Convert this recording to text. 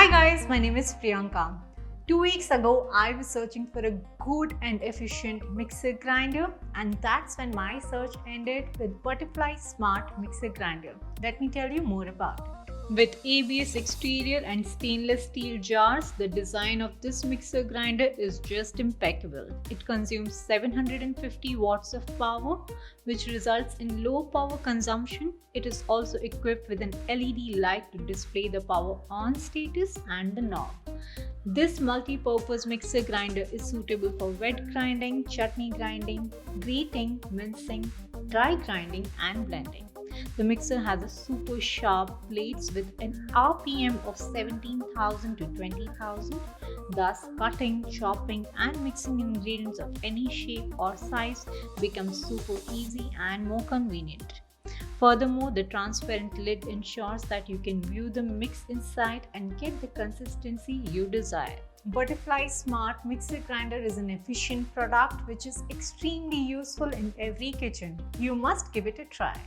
Hi guys, my name is Priyanka. 2 weeks ago, I was searching for a good and efficient mixer grinder, and that's when my search ended with Butterfly Smart Mixer Grinder. Let me tell you more about it. With ABS exterior and stainless steel jars, the design of this mixer grinder is just impeccable. It consumes 750 watts of power, which results in low power consumption. It is also equipped with an LED light to display the power on status and the knob. This multi-purpose mixer grinder is suitable for wet grinding, chutney grinding, grating, mincing, dry grinding and blending. The mixer has a super sharp blades with an RPM of 17,000 to 20,000, thus cutting, chopping and mixing ingredients of any shape or size becomes super easy and more convenient. Furthermore, the transparent lid ensures that you can view the mix inside and get the consistency you desire. Butterfly Smart Mixer Grinder is an efficient product which is extremely useful in every kitchen. You must give it a try.